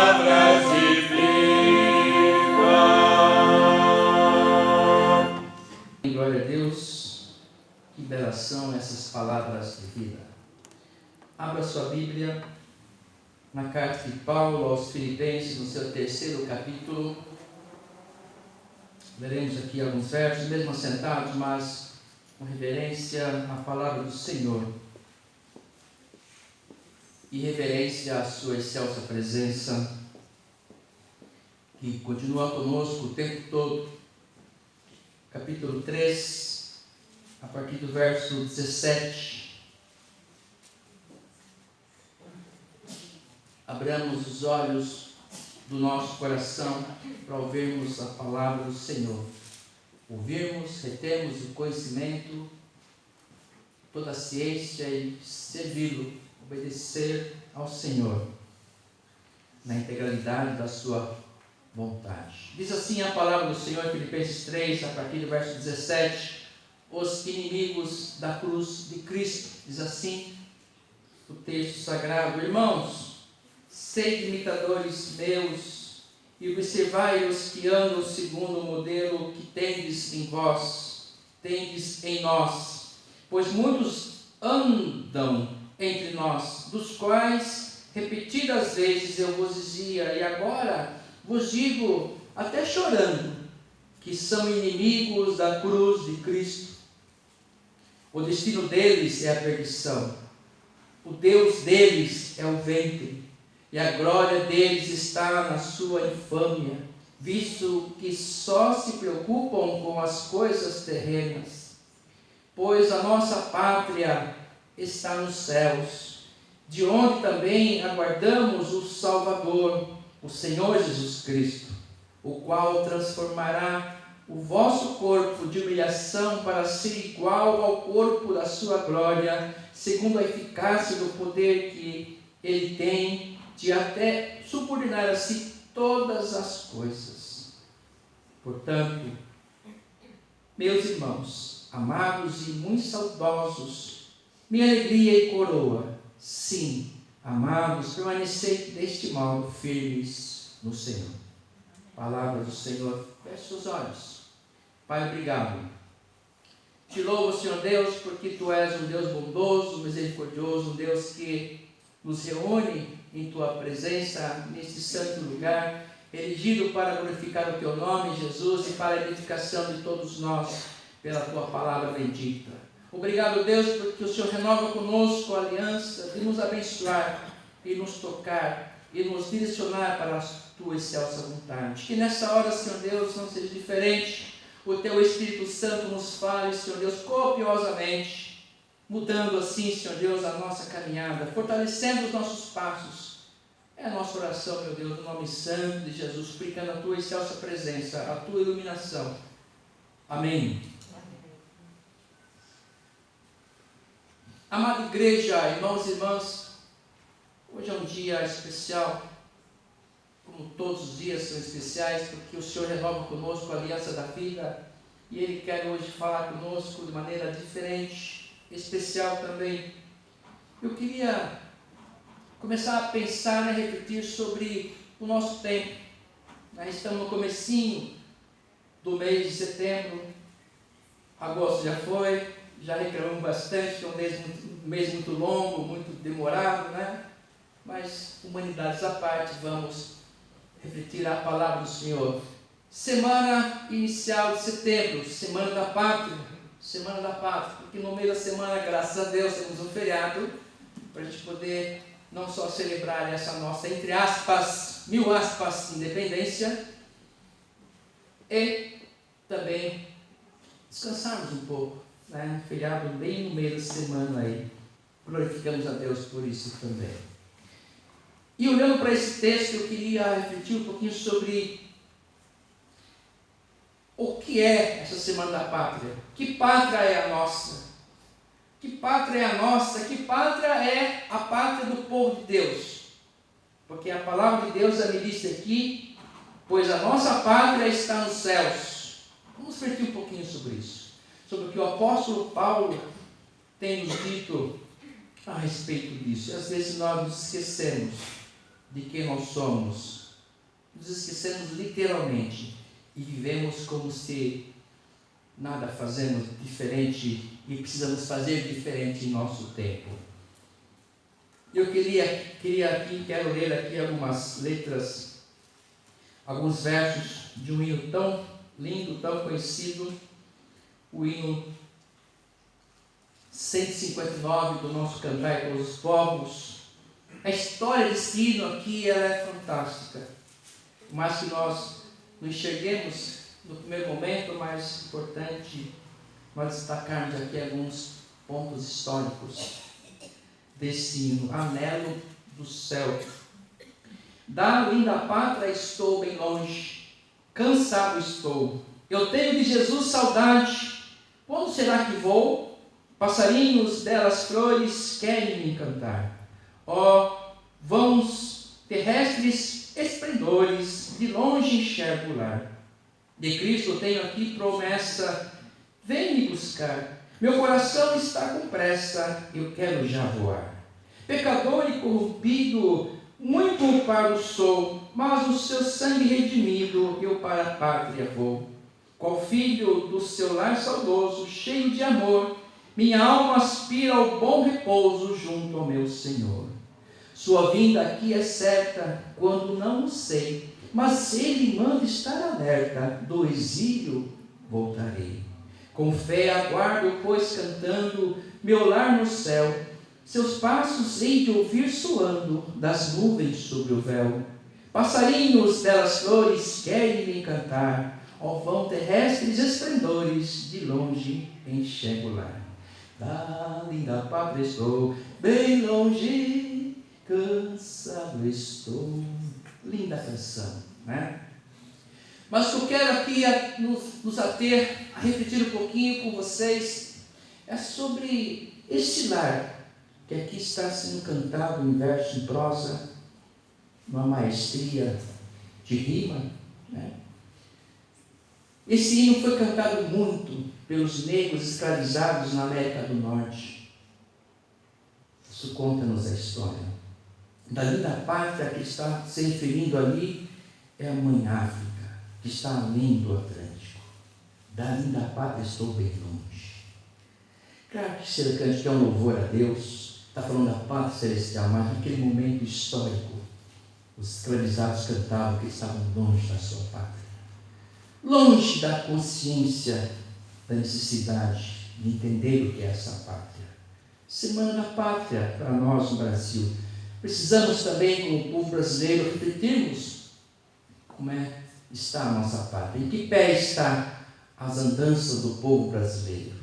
palavras de vida. Glória a Deus, que belas são essas palavras de vida. Abra sua Bíblia na carta de Paulo aos Filipenses, no seu 3º capítulo. Leremos aqui alguns versos, mesmo assentados, mas com reverência à palavra do Senhor e reverência à sua excelsa presença, que continua conosco o tempo todo. Capítulo 3, a partir do verso 17. Abramos os olhos do nosso coração para ouvirmos a palavra do Senhor. Ouvirmos, retermos o conhecimento, toda a ciência e servi-lo, obedecer ao Senhor na integralidade da sua vontade. Diz assim a palavra do Senhor em Filipenses 3, a partir do verso 17: os inimigos da cruz de Cristo. Diz assim o texto sagrado: irmãos, sede imitadores meus e observai os que andam segundo o modelo que tendes em vós, tendes em nós, pois muitos andam entre nós, dos quais repetidas vezes eu vos dizia, e agora vos digo, até chorando, que são inimigos da cruz de Cristo. O destino deles é a perdição, o Deus deles é o ventre, e a glória deles está na sua infâmia, visto que só se preocupam com as coisas terrenas. Pois a nossa pátria está nos céus, de onde também aguardamos o Salvador, o Senhor Jesus Cristo, o qual transformará o vosso corpo de humilhação para ser igual ao corpo da sua glória, segundo a eficácia do poder que ele tem de até subordinar a si todas as coisas. Portanto, meus irmãos, amados e muito saudosos, minha alegria e coroa, sim, amados, permanecei deste modo firmes no Senhor. Palavra do Senhor. Feche os olhos. Pai, obrigado. Te louvo, Senhor Deus, porque Tu és um Deus bondoso, misericordioso, um Deus que nos reúne em Tua presença, neste santo lugar, erigido para glorificar o Teu nome, Jesus, e para a edificação de todos nós, pela Tua palavra bendita. Obrigado, Deus, porque o Senhor renova conosco a aliança de nos abençoar e nos tocar e nos direcionar para a Tua excelsa vontade. Que nessa hora, Senhor Deus, não seja diferente. O Teu Espírito Santo nos fale, Senhor Deus, copiosamente, mudando assim, Senhor Deus, a nossa caminhada, fortalecendo os nossos passos. É a nossa oração, meu Deus, no nome santo de Jesus, suplicando a Tua excelsa presença, a Tua iluminação. Amém. Amada igreja, irmãos e irmãs, hoje é um dia especial, como todos os dias são especiais, porque o Senhor renova conosco a aliança da vida, e Ele quer hoje falar conosco de maneira diferente, especial também. Eu queria começar a pensar e refletir sobre o nosso tempo. Nós estamos no comecinho do mês de setembro, agosto já foi, já reclamamos bastante, que é um mês muito longo, muito demorado, né? Mas, humanidades à parte, vamos refletir a palavra do Senhor. Semana inicial de setembro, Semana da Pátria, porque no meio da semana, graças a Deus, temos um feriado, para a gente poder não só celebrar essa nossa, entre aspas, 1000 aspas, independência, e também descansarmos um pouco. Feriado bem no meio da semana aí. Glorificamos a Deus por isso também. E olhando para esse texto, eu queria refletir um pouquinho sobre o que é essa Semana da Pátria. Que pátria é a nossa? Que pátria é a nossa? Que pátria é a pátria do povo de Deus? Porque a palavra de Deus me diz aqui, pois a nossa pátria está nos céus. Vamos refletir um pouquinho sobre isso. Sobre o que o apóstolo Paulo tem nos dito a respeito disso. E às vezes nós nos esquecemos de quem nós somos. Nos esquecemos literalmente e vivemos como se nada fazemos diferente e precisamos fazer diferente em nosso tempo. Eu quero ler aqui algumas letras, alguns versos de um hino tão lindo, tão conhecido, o hino 159 do nosso Cantai para os Povos. A história desse hino aqui ela é fantástica, mas que nós não enxerguemos no primeiro momento, mais importante nós destacarmos aqui alguns pontos históricos desse hino. Anelo do céu, da linda pátria estou bem longe, cansado estou, eu tenho de Jesus saudade, quando será que vou? Passarinhos belas flores querem me encantar, ó vãos terrestres esplendores, de longe enxergo o lar. De Cristo tenho aqui promessa, vem me buscar, meu coração está com pressa, eu quero já voar. Pecador e corrompido, muito culpado sou, mas o seu sangue redimido, eu para a pátria vou. Qual filho do seu lar saudoso, cheio de amor, minha alma aspira ao bom repouso junto ao meu Senhor. Sua vinda aqui é certa, quando não o sei, mas Ele manda estar alerta, do exílio voltarei. Com fé aguardo, pois cantando, meu lar no céu, seus passos hei de ouvir soando, das nuvens sobre o véu. Passarinhos belas flores querem me encantar, ó vão terrestres esplendores, de longe enxergo o lar. Da linda pátria estou, bem longe, cansado estou. Linda canção, né? Mas o que eu quero aqui é nos ater a refletir um pouquinho com vocês é sobre esse lar que aqui está sendo cantado em verso e prosa, uma maestria de rima, né? Esse hino foi cantado muito pelos negros escravizados na América do Norte. Isso conta-nos a história. Da linda pátria que está se referindo ali é a mãe África, que está além do Atlântico. Da linda pátria estou bem longe. Claro que esse cântico é um louvor a Deus, está falando da pátria celestial, mas naquele momento histórico, os escravizados cantavam que estavam longe da sua pátria, longe da consciência da necessidade de entender o que é essa pátria. Semana da Pátria para nós no Brasil. Precisamos também, como povo brasileiro, refletirmos como está a nossa pátria, em que pé está as andanças do povo brasileiro.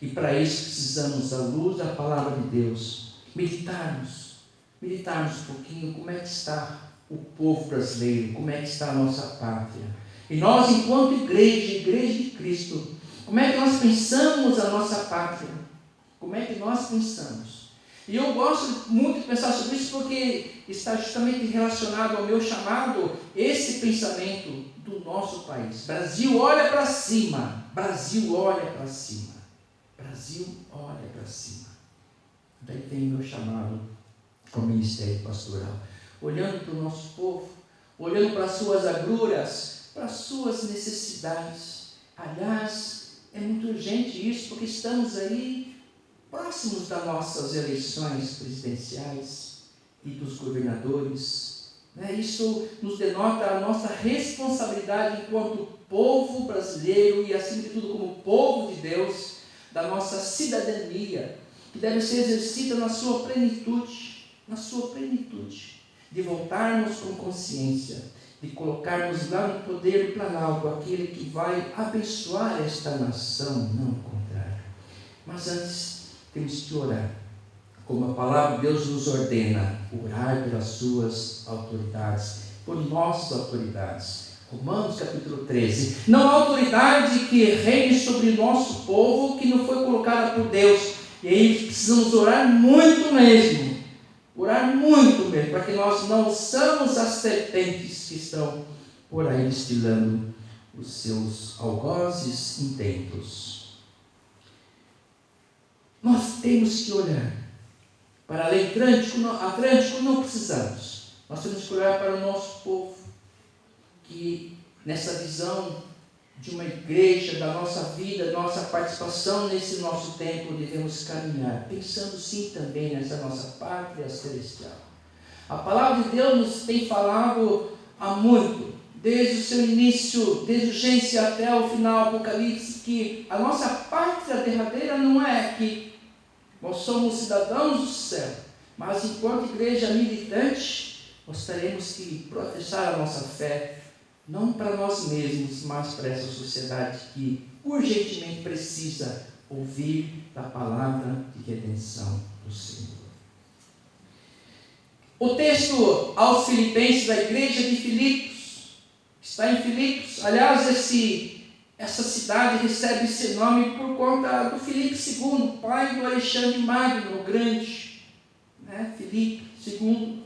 E para isso precisamos, à luz da palavra de Deus, meditarmos um pouquinho como é que está o povo brasileiro, como é que está a nossa pátria. E nós, enquanto igreja de Cristo, como é que nós pensamos a nossa pátria? Como é que nós pensamos? E eu gosto muito de pensar sobre isso porque está justamente relacionado ao meu chamado, esse pensamento do nosso país. Brasil, olha para cima. Brasil, olha para cima. Brasil, olha para cima. Daí vem o meu chamado ao ministério pastoral. Olhando para o nosso povo, olhando para as suas agruras, para as suas necessidades. Aliás, é muito urgente isso, porque estamos aí próximos das nossas eleições presidenciais e dos governadores. Isso nos denota a nossa responsabilidade enquanto povo brasileiro e, acima de tudo, como povo de Deus, da nossa cidadania, que deve ser exercida na sua plenitude, de voltarmos com consciência, de colocarmos lá no poder planalto aquele que vai abençoar esta nação, não o contrário. Mas antes, temos que orar, como a palavra de Deus nos ordena, orar pelas suas autoridades, por nossas autoridades. Romanos capítulo 13. Não há autoridade que reine sobre o nosso povo que não foi colocada por Deus. E aí precisamos orar muito mesmo, para que nós não somos as serpentes que estão por aí destilando os seus algozes intentos. Nós temos que olhar para além Atlântico não precisamos. Nós temos que olhar para o nosso povo, que nessa visão de uma igreja, da nossa vida, nossa participação nesse nosso tempo, devemos caminhar, pensando sim também nessa nossa pátria celestial. A palavra de Deus nos tem falado há muito, desde o seu início, desde o Gênesis até o final, Apocalipse, que a nossa pátria derradeira não é aqui. Nós somos cidadãos do céu, mas enquanto igreja militante, nós teremos que professar a nossa fé, não para nós mesmos, mas para essa sociedade que urgentemente precisa ouvir da palavra de redenção do Senhor. O texto aos Filipenses, da igreja de Filipos, está em Filipos. Aliás, essa cidade recebe esse nome por conta do Filipe II, pai do Alexandre Magno, o Grande, Filipe II,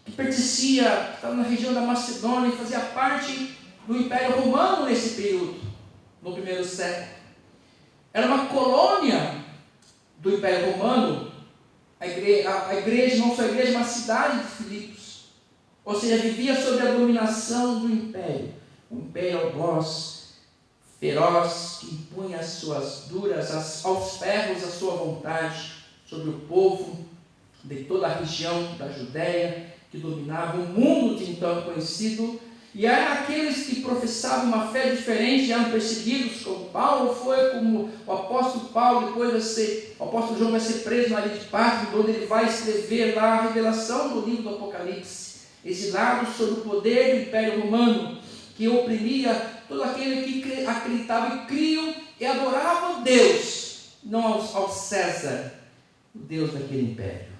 que pertencia, que estava na região da Macedônia e fazia parte do Império Romano nesse período, no primeiro século. Era uma colônia do Império Romano, a igreja, não só a igreja, mas a cidade de Filipos. Ou seja, vivia sob a dominação do Império. Um império algoz, feroz, que impunha as suas duras, aos ferros a sua vontade sobre o povo de toda a região da Judéia, que dominava o mundo de então conhecido, e eram aqueles que professavam uma fé diferente, eram perseguidos, como Paulo foi, como o apóstolo Paulo, depois o apóstolo João vai ser preso na ilha de Patmos, onde ele vai escrever lá a revelação do livro do Apocalipse, exilado sob o poder do Império Romano, que oprimia todo aquele que acreditava e criam e adoravam Deus, não ao César, o Deus daquele império.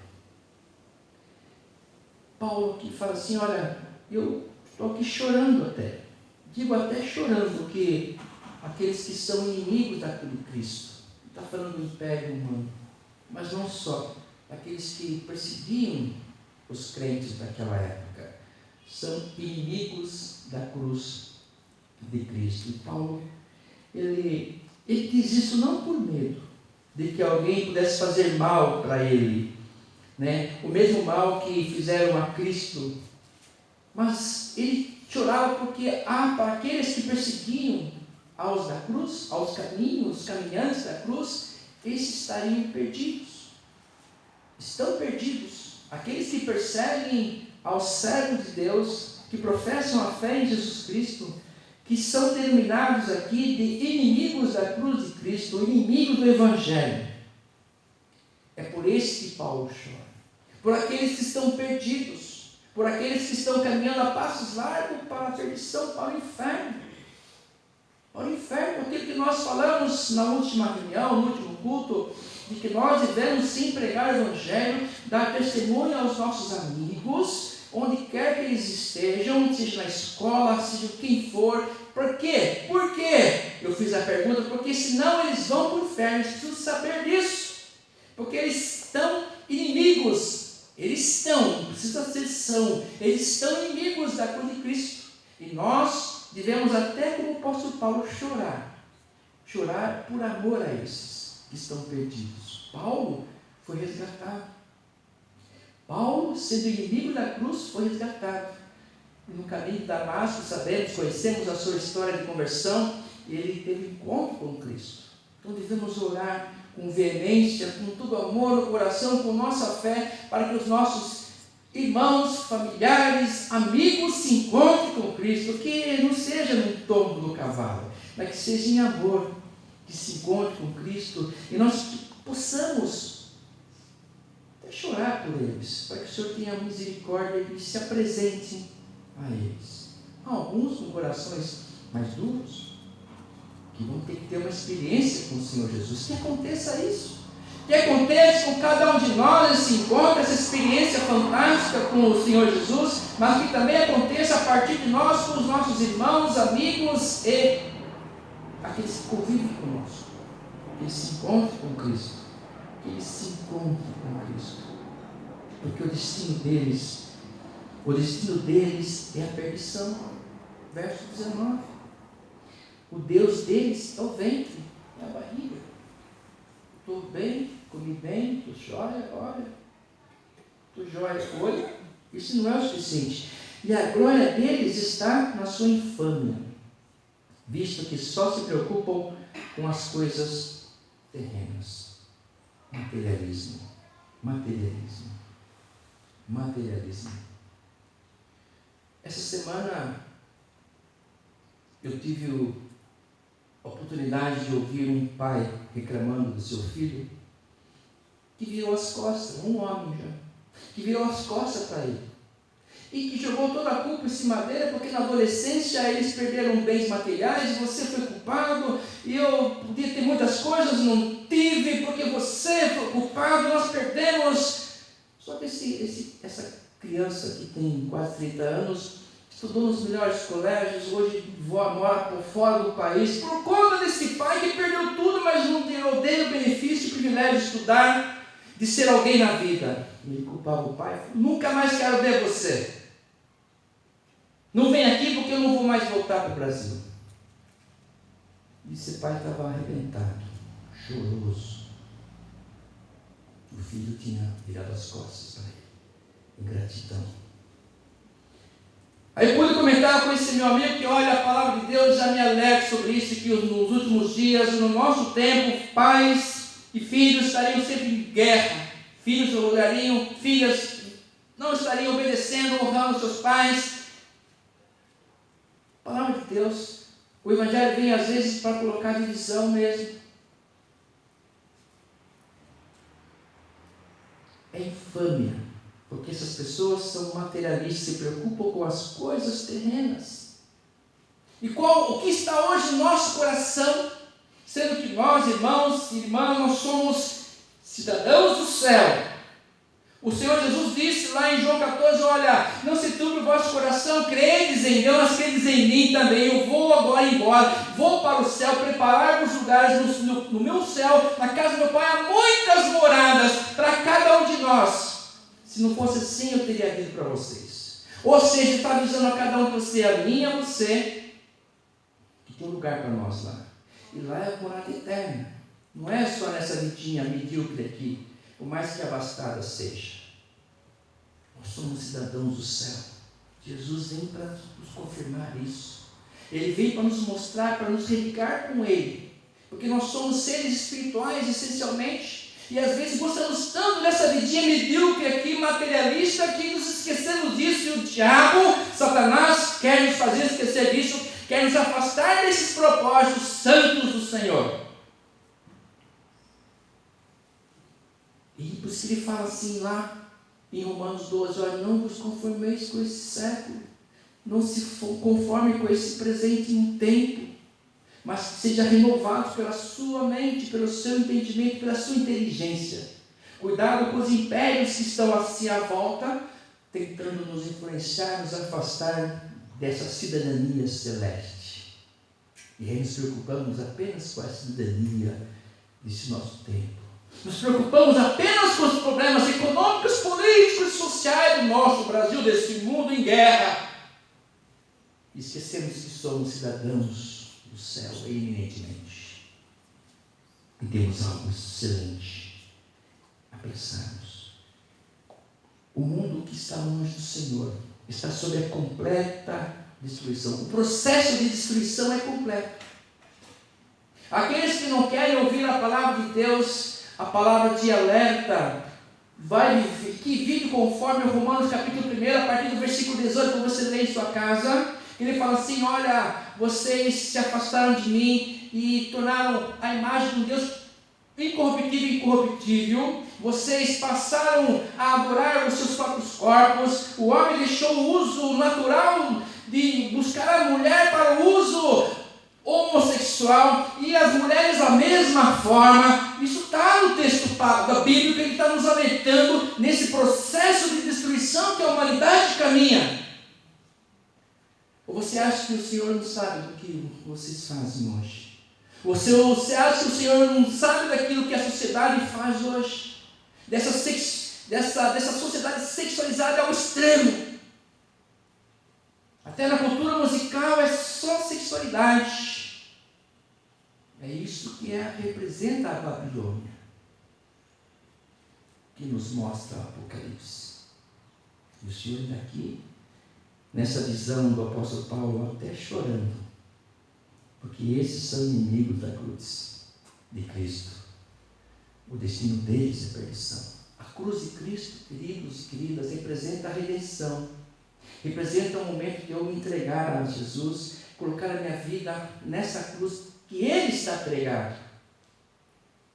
Paulo que fala assim, olha, eu estou aqui chorando até, digo até chorando, que aqueles que são inimigos da cruz de Cristo, está falando do Império Romano, mas não só, aqueles que perseguiam os crentes daquela época, são inimigos da cruz de Cristo. E Paulo, ele diz isso não por medo de que alguém pudesse fazer mal para ele, o mesmo mal que fizeram a Cristo, mas ele chorava porque para aqueles que perseguiam aos da cruz, aos caminhantes da cruz, esses estariam perdidos, estão perdidos. Aqueles que perseguem aos servos de Deus, que professam a fé em Jesus Cristo, que são denominados aqui de inimigos da cruz de Cristo, inimigos do Evangelho. É por esse que Paulo chora, por aqueles que estão perdidos, por aqueles que estão caminhando a passos largos para a perdição, para o inferno. Para o inferno, aquilo que nós falamos na última reunião, no último culto, de que nós devemos sim pregar o Evangelho, dar testemunho aos nossos amigos, onde quer que eles estejam, seja na escola, seja quem for. Por quê? Por quê? Eu fiz a pergunta, porque senão eles vão para o inferno, eles precisam saber disso. Porque eles estão inimigos, eles estão inimigos da cruz de Cristo. E nós devemos até, como o apóstolo Paulo, chorar por amor a esses que estão perdidos. Paulo foi resgatado. Paulo, sendo inimigo da cruz, foi resgatado. E no caminho de Damasco, conhecemos a sua história de conversão, e ele teve encontro com Cristo. Então devemos orar com veemência, com todo amor no coração, com nossa fé, para que os nossos irmãos, familiares, amigos se encontrem com Cristo, que não seja no tombo do cavalo, mas que seja em amor, que se encontre com Cristo, e nós possamos até chorar por eles, para que o Senhor tenha misericórdia e se apresente a eles. Há alguns com corações mais duros, que vão ter que ter uma experiência com o Senhor Jesus. Que aconteça isso. Que aconteça com cada um de nós esse encontro, essa experiência fantástica com o Senhor Jesus, mas que também aconteça a partir de nós, com os nossos irmãos, amigos e aqueles que convivem conosco. Que eles se encontrem com Cristo. Que eles se encontrem com Cristo. Porque o destino deles é a perdição. Verso 19. O Deus deles é o ventre, é a barriga. Estou bem, comi bem, estou jóia, olha. Estou jóia, olha, Isso não é o suficiente. E a glória deles está na sua infâmia, visto que só se preocupam com as coisas terrenas. Materialismo, materialismo, materialismo. Essa semana eu tive a oportunidade de ouvir um pai reclamando do seu filho, que virou as costas, um homem já, que virou as costas para ele, e que jogou toda a culpa em cima dele, porque na adolescência eles perderam bens materiais, você foi culpado, e eu podia ter muitas coisas, não tive, porque você foi culpado, nós perdemos. Só que essa criança que tem quase 30 anos, estudou nos melhores colégios, hoje mora por fora do país, por conta desse pai que perdeu tudo, mas não deu o benefício, o privilégio de estudar, de ser alguém na vida. Ele culpava o pai, nunca mais quero ver você. Não vem aqui porque eu não vou mais voltar para o Brasil. E esse pai estava arrebentado, choroso. O filho tinha virado as costas para ele, ingratidão. Aí pude comentar com esse meu amigo que, olha, a palavra de Deus já me alerta sobre isso, que nos últimos dias, no nosso tempo, pais e filhos estariam sempre em guerra. Filhos olhariam, filhas não estariam obedecendo, honrando seus pais. A palavra de Deus, o Evangelho vem às vezes para colocar divisão mesmo. É infâmia, porque essas pessoas são materialistas, se preocupam com as coisas terrenas. E o que está hoje no nosso coração, sendo que nós, irmãos e irmãs, nós somos cidadãos do céu. O Senhor Jesus disse lá em João 14, olha, não se turbe o vosso coração, credes em Deus, mas credes em mim também. Eu vou agora embora, vou para o céu, preparar-vos lugares no meu céu, na casa do meu Pai, há muitas moradas para cada um de nós. Se não fosse assim, eu teria dito para vocês. Ou seja, está avisando a cada um de vocês, a mim e a você, que tem lugar para nós lá. E lá é a morada eterna. Não é só nessa vidinha medíocre aqui, por mais que abastada seja. Nós somos cidadãos do céu. Jesus vem para nos confirmar isso. Ele vem para nos mostrar, para nos religar com Ele. Porque nós somos seres espirituais, essencialmente. E às vezes gostamos tanto dessa vidinha medíocre aqui, materialista, que nos esquecemos disso. E o diabo, Satanás, quer nos fazer esquecer disso, quer nos afastar desses propósitos santos do Senhor. E por isso que ele fala assim lá em Romanos 12, olha, não vos conformeis com esse século, não se conforme com esse presente tempo, mas seja renovado pela sua mente, pelo seu entendimento, pela sua inteligência. Cuidado com os impérios que estão assim à volta, tentando nos influenciar, nos afastar dessa cidadania celeste. E aí nos preocupamos apenas com a cidadania desse nosso tempo. Nos preocupamos apenas com os problemas econômicos, políticos e sociais do nosso Brasil, desse mundo em guerra. E esquecemos que somos cidadãos do céu, eminentemente. E temos algo excelente a pensarmos. O mundo que está longe do Senhor está sob a completa destruição. O processo de destruição é completo. Aqueles que não querem ouvir a palavra de Deus, a palavra de alerta, que vive conforme Romanos capítulo 1, a partir do versículo 18, que você lê em sua casa. Ele fala assim, olha, vocês se afastaram de mim e tornaram a imagem de um Deus incorruptível e incorruptível. Vocês passaram a adorar os seus próprios corpos. O homem deixou o uso natural de buscar a mulher para o uso homossexual, e as mulheres da mesma forma. Isso está no texto da Bíblia, que ele está nos alertando nesse processo de destruição que a humanidade caminha. Ou você acha que o Senhor não sabe do que vocês fazem hoje? Você acha que o Senhor não sabe daquilo que a sociedade faz hoje? Dessa sociedade sexualizada ao extremo. Até na cultura musical é só sexualidade. É isso que representa a Babilônia, que nos mostra o Apocalipse. E o Senhor está aqui, nessa visão do apóstolo Paulo, até chorando, porque esses são inimigos da cruz de Cristo. O destino deles é perdição. A cruz de Cristo, queridos e queridas, representa a redenção, representa o momento de eu me entregar a Jesus, colocar a minha vida nessa cruz que Ele está pregado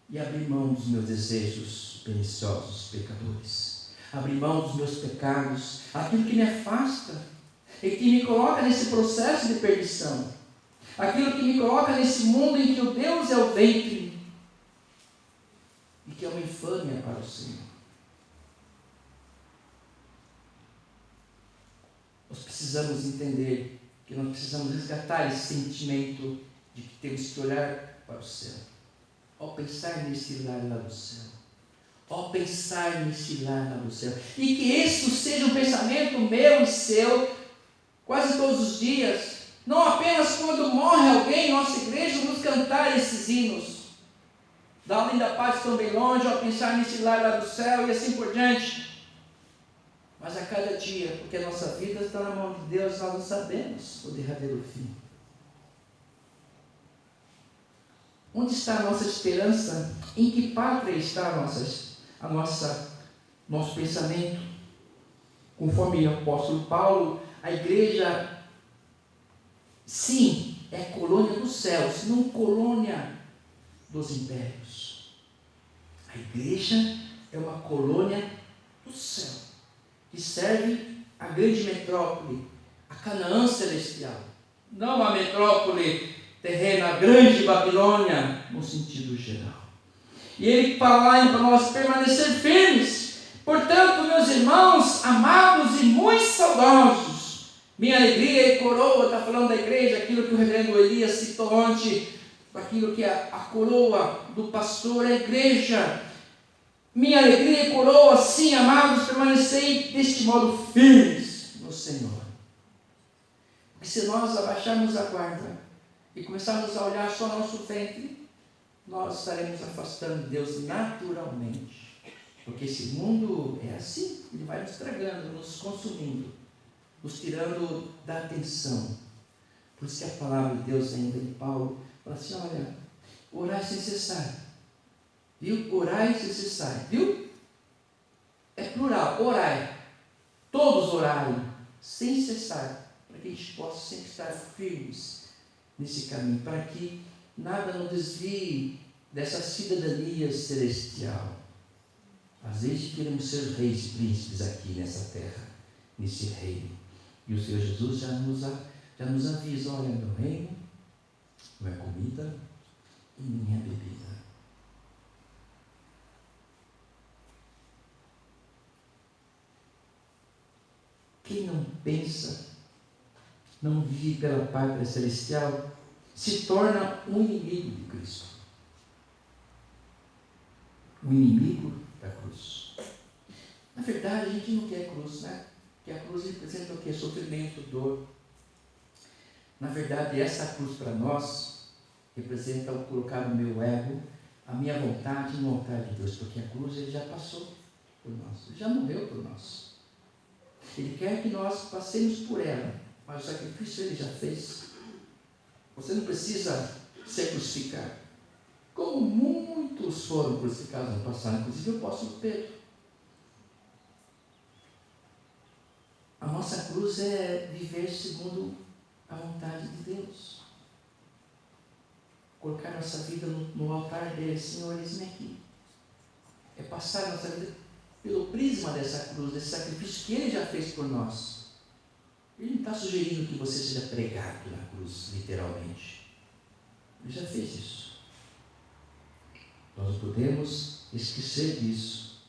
e abrir mão dos meus desejos perniciosos, pecadores, abrir mão dos meus pecados, aquilo que me afasta e que me coloca nesse processo de perdição, aquilo que me coloca nesse mundo em que o Deus é o ventre e que é uma infâmia para o Senhor. Nós precisamos entender que nós precisamos resgatar esse sentimento de que temos que olhar para o céu. Ao pensar nesse lar lá do céu. Ao pensar nesse lar lá do céu. E que isso seja um pensamento meu e seu, quase todos os dias. Não apenas quando morre alguém em nossa igreja, vamos cantar esses hinos. Da além da paz tão bem longe, ao pensar nesse lar lá do céu e assim por diante. Mas a cada dia, porque a nossa vida está na mão de Deus, nós não sabemos o derradeiro fim. Onde está a nossa esperança? Em que pátria está nosso pensamento? Conforme o apóstolo Paulo, a igreja, sim, é colônia dos céus, não colônia dos impérios. A igreja é uma colônia do céu, que serve a grande metrópole, a Canaã celestial, não a metrópole terrena, a grande Babilônia, no sentido geral. E ele fala para nós permanecer firmes. Portanto, meus irmãos, amados e muito saudosos, minha alegria e coroa, está falando da igreja, aquilo que o reverendo Elias citou ontem, aquilo que é a coroa do pastor, a igreja. Minha alegria e coroa, sim, amados, permanecei deste modo firmes no Senhor. Porque se nós abaixarmos a guarda e começarmos a olhar só nosso ventre, nós estaremos afastando de Deus naturalmente. Porque esse mundo é assim, ele vai nos tragando, nos consumindo, nos tirando da atenção. Por isso que a palavra de Deus ainda de Paulo fala assim, olha, orai sem cessar. Viu? Orai sem cessar. Viu? É plural, orai. Todos orarem sem cessar, para que a gente possa sempre estar firmes nesse caminho, para que nada nos desvie dessa cidadania celestial. Às vezes queremos ser reis e príncipes aqui nessa terra, nesse reino. E o Senhor Jesus já nos avisa, olha, meu reino não é comida e nem é bebida. Quem não pensa, não vive pela pátria celestial, se torna um inimigo de Cristo. Um inimigo da cruz. Na verdade, a gente não quer cruz, né? Porque a cruz representa o quê? Sofrimento, dor. Na verdade, essa cruz para nós representa o colocar o meu ego, a minha vontade no altar de Deus, porque a cruz ele já passou por nós, ele já morreu por nós. Ele quer que nós passemos por ela, mas o sacrifício ele já fez. Você não precisa ser crucificado, como muitos foram crucificados no passado, inclusive o apóstolo Pedro. A nossa cruz é viver segundo a vontade de Deus. Colocar nossa vida no altar dele. Senhor, eis-me aqui. É passar nossa vida pelo prisma dessa cruz, desse sacrifício que ele já fez por nós. Ele não está sugerindo que você seja pregado na cruz, literalmente. Ele já fez isso. Nós não podemos esquecer disso.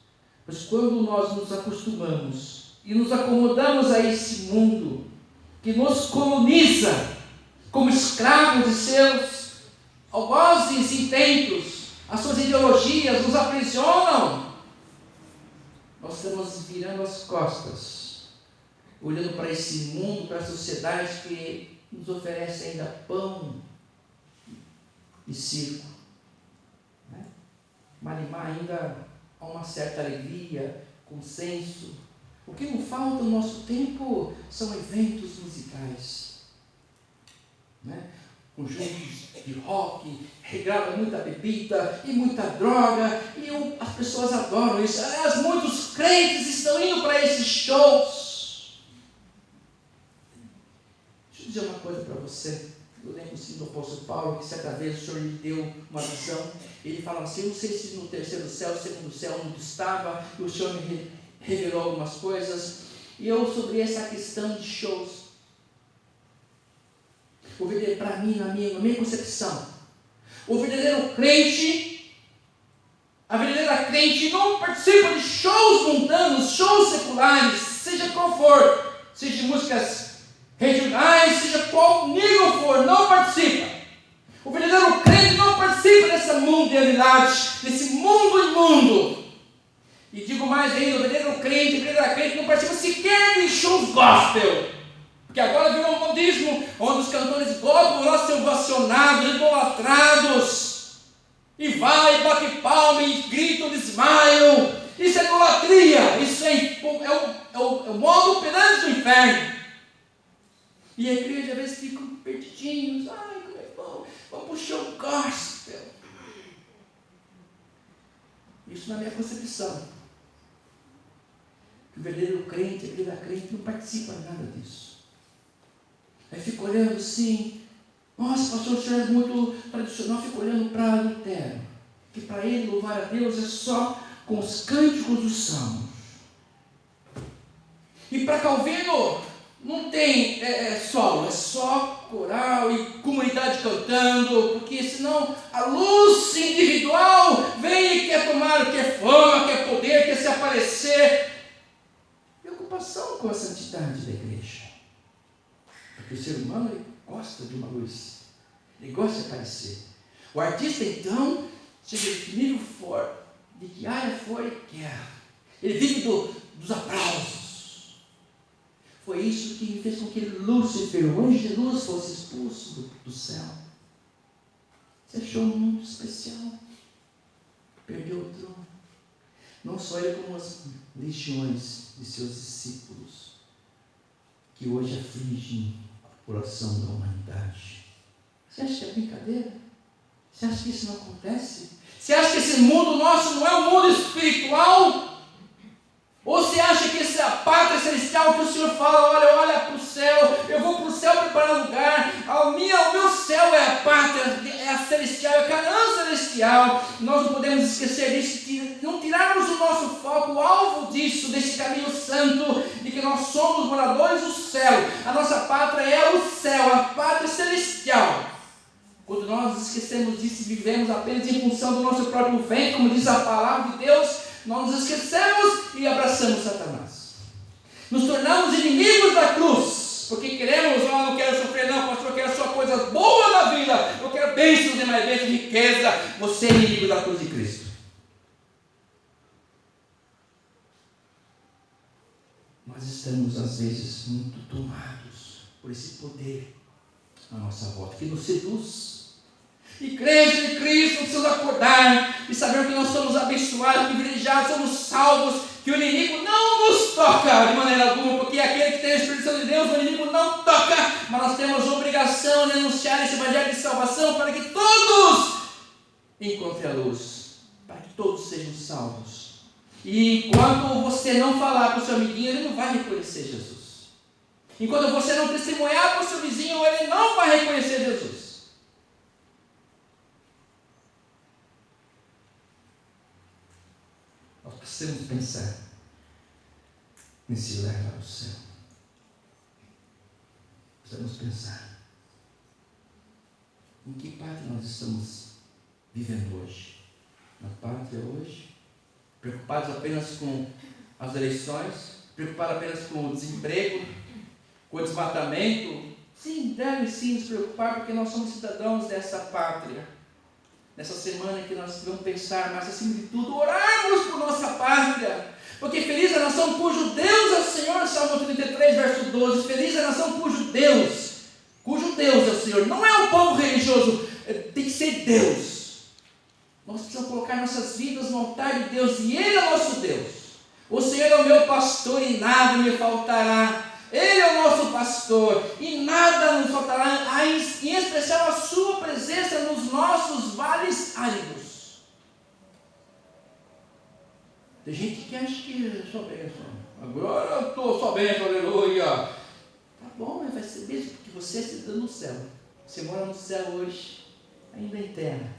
Mas quando nós nos acostumamos e nos acomodamos a esse mundo que nos coloniza como escravos de seus algozes intentos, as suas ideologias nos aprisionam, nós estamos virando as costas, olhando para esse mundo, para a sociedade que nos oferece ainda pão e circo. Marimar ainda há uma certa alegria, consenso. O que não falta no nosso tempo são eventos musicais, né? Conjuntos de rock, regrava muita bebida e muita droga, e as pessoas adoram isso. Aliás, muitos crentes estão indo para esses shows. Deixa eu dizer uma coisa para você. Eu lembro sim do apóstolo Paulo, que certa vez o Senhor lhe deu uma visão. Ele falava assim: eu não sei se no terceiro céu, segundo céu, onde estava, e o Senhor me revelou algumas coisas. E eu, sobre essa questão de shows, para mim, na minha concepção, o verdadeiro crente, a verdadeira crente não participa de shows mundanos, shows seculares, seja qual for, seja de músicas regionais, seja qual nível for, não participa. O verdadeiro crente não participa dessa mundanidade, desse mundo imundo. E digo mais ainda, o verdadeiro crente, a verdadeira crente não participa sequer de shows gospel. Porque agora virou um modismo, onde os cantores gospel vão ser ovacionados, idolatrados. E vai, bate palma, e gritam, desmaiam. Isso é idolatria, isso é o modo operante do inferno. E a igreja às vezes ficam perdidinhos. Ai, como é bom, vamos para o show gospel. Isso na minha concepção. O verdadeiro crente, a verdadeira crente não participa nada disso. Aí fica olhando assim: nossa, pastor, o senhor é muito tradicional. Fica olhando para Lutero, que para ele louvar a Deus é só com os cânticos dos salmos. E para Calvino não tem solo, é só coral e comunidade cantando, porque senão a luz individual vem e quer tomar, quer fama, quer poder, quer se aparecer. Preocupação com a santidade da igreja. Porque o ser humano, ele gosta de uma luz, ele gosta de aparecer. O artista, então, seja de que nível for, de que área for, ele quer. Ele vive dos aplausos. Foi isso que fez com que Lúcifer, o anjo de luz, fosse expulso do céu. Se achou muito especial. Perdeu o trono. Não só ele, como as legiões de seus discípulos, que hoje afligem a população da humanidade. Você acha que é brincadeira? Você acha que isso não acontece? Você acha que esse mundo nosso não é um mundo espiritual? Ou você acha que essa é a pátria celestial que o Senhor fala: olha para o céu, eu vou para o céu preparar lugar, o meu céu é a pátria, é a celestial, é a Canaã celestial. Nós não podemos esquecer disso, não tirarmos o nosso foco, o alvo disso, desse caminho santo, de que nós somos moradores do céu. A nossa pátria é o céu, a pátria celestial. Quando nós esquecemos disso e vivemos apenas em função do nosso próprio ventre, como diz a palavra de Deus, nós nos esquecemos e abraçamos Satanás. Nos tornamos inimigos da cruz, porque queremos: não quero sofrer não, pastor, eu quero só coisas boas na vida, eu quero bênçãos e mais bênçãos, riqueza. Você é inimigo da cruz de Cristo. Nós estamos às vezes muito tomados por esse poder à nossa volta, que nos seduz. Igreja de Cristo, precisamos acordar e saber que nós somos abençoados, privilegiados, somos salvos, que o inimigo não nos toca de maneira alguma, porque aquele que tem a Espírito Santo de Deus, o inimigo não toca, mas nós temos a obrigação de anunciar esse evangelho de salvação para que todos encontrem a luz, para que todos sejam salvos. E enquanto você não falar para o seu amiguinho, ele não vai reconhecer Jesus. Enquanto você não testemunhar para o seu vizinho, ele não vai reconhecer Jesus. Nós precisamos pensar nesse levar ao céu. Precisamos pensar em que pátria nós estamos vivendo hoje. Na pátria hoje, preocupados apenas com as eleições, preocupados apenas com o desemprego, com o desmatamento. Sim, deve sim nos preocupar, porque nós somos cidadãos dessa pátria. Nessa semana que nós vamos pensar, mas acima de tudo, orarmos por nossa pátria. Porque feliz a nação cujo Deus é o Senhor, Salmo 33, verso 12. Feliz a nação cujo Deus é o Senhor. Não é um povo religioso, tem que ser Deus. Nós precisamos colocar nossas vidas no altar de Deus, e Ele é o nosso Deus. O Senhor é o meu pastor e nada me faltará. Ele é o nosso pastor e nada nos faltará, em especial a sua presença nos nossos vales áridos. Tem gente que acha que é só bênção. Agora eu estou só bênção, aleluia. Tá bom, mas vai ser mesmo, porque você se dá no céu. Você mora no céu hoje, ainda em terra.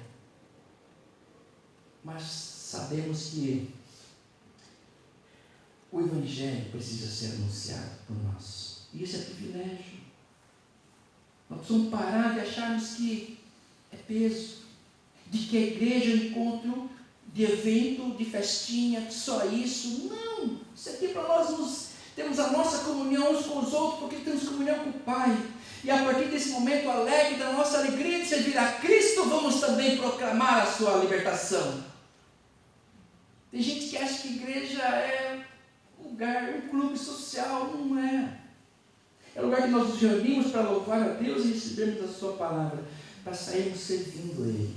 Mas sabemos que o Evangelho precisa ser anunciado por nós. E isso é privilégio. Nós precisamos parar de acharmos que é peso. De que a igreja é um encontro de evento, de festinha, que só isso. Não! Isso aqui para nós temos a nossa comunhão uns com os outros, porque temos comunhão com o Pai. E a partir desse momento alegre, da nossa alegria de servir a Cristo, vamos também proclamar a sua libertação. Tem gente que acha que igreja é lugar, um clube social. Não é. É o lugar que nós nos reunimos para louvar a Deus e recebemos a sua palavra, para sairmos servindo a Ele,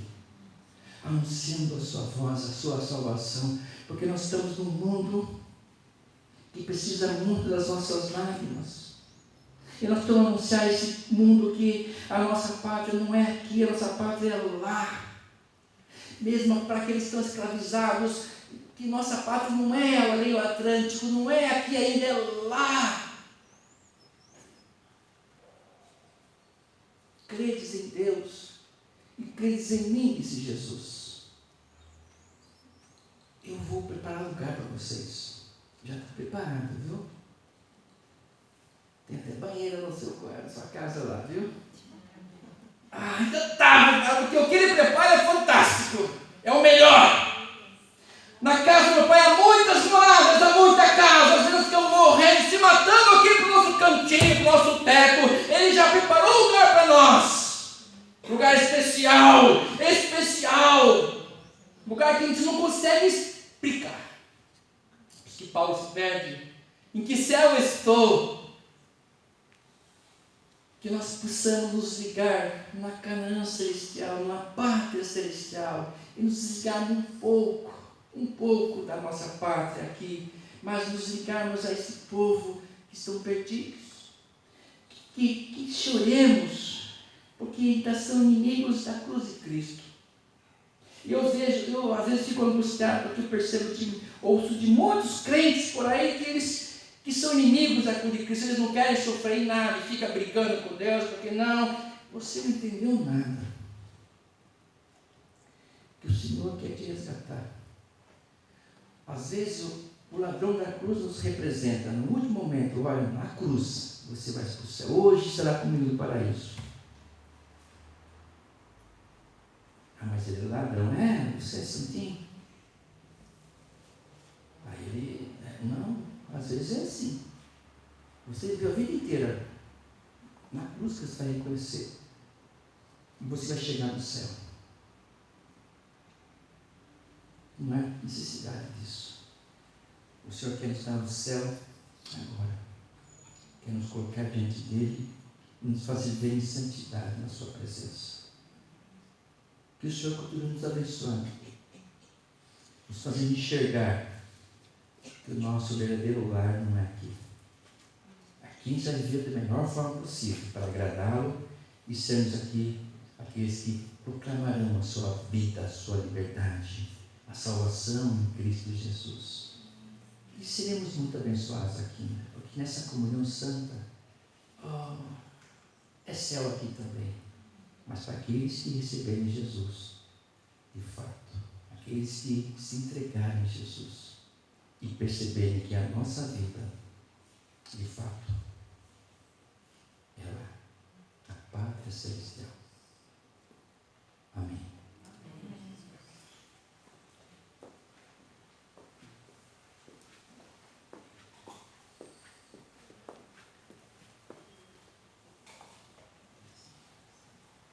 anunciando a sua voz, a sua salvação, porque nós estamos num mundo que precisa muito das nossas lágrimas. E nós precisamos anunciar a esse mundo que a nossa pátria não é aqui, a nossa pátria é lá. Mesmo para aqueles que estão escravizados, que nossa pátria não é o além Atlântico, não é aqui ainda, é lá. Credes em Deus e credes em mim, disse Jesus. Eu vou preparar lugar para vocês. Já está preparado, viu? Tem até banheira na sua casa lá, viu? Ainda está, porque o que ele prepara é fantástico. É o melhor. Na casa do meu pai há muitas moradas, há muita casa. Às vezes estão morrendo, se matando aqui para o nosso cantinho, para o nosso teto. Ele já preparou lugar para nós. Lugar especial, especial. Lugar que a gente não consegue explicar. Por isso que Paulo se perde. Em que céu eu estou? Que nós possamos nos ligar na Canaã celestial, na pátria celestial. E nos desligar um pouco da nossa pátria aqui, mas nos ligarmos a esse povo que estão perdidos, que choremos, porque ainda são inimigos da cruz de Cristo. E eu às vezes fico angustiado, porque eu percebo ouço de muitos crentes por aí que são inimigos da cruz de Cristo, eles não querem sofrer em nada, e fica brigando com Deus, porque não, você não entendeu nada, que o Senhor quer te resgatar. Às vezes o ladrão da cruz nos representa. No último momento, olha, na cruz, você vai para o céu. Hoje será comigo no paraíso. Ah, mas ele é ladrão. Você é santinho. Aí ele, não, às vezes é assim. Você viveu a vida inteira na cruz que você vai reconhecer. E você vai chegar no céu. Não é necessidade disso. O Senhor quer nos dar no céu agora. Quer nos colocar diante dEle e nos fazer ver em santidade na sua presença. Que o Senhor continue nos abençoando, nos fazendo enxergar que o nosso verdadeiro lar não é aqui. Aqui a gente vai viver da melhor forma possível para agradá-lo e sermos aqui aqueles que proclamarão a sua vida, a sua liberdade, a salvação em Cristo Jesus. E seremos muito abençoados aqui, né? Porque nessa comunhão santa, é céu aqui também. Mas para aqueles que receberem Jesus, de fato, aqueles que se entregarem a Jesus e perceberem que a nossa vida, de fato, é lá, a pátria celestial.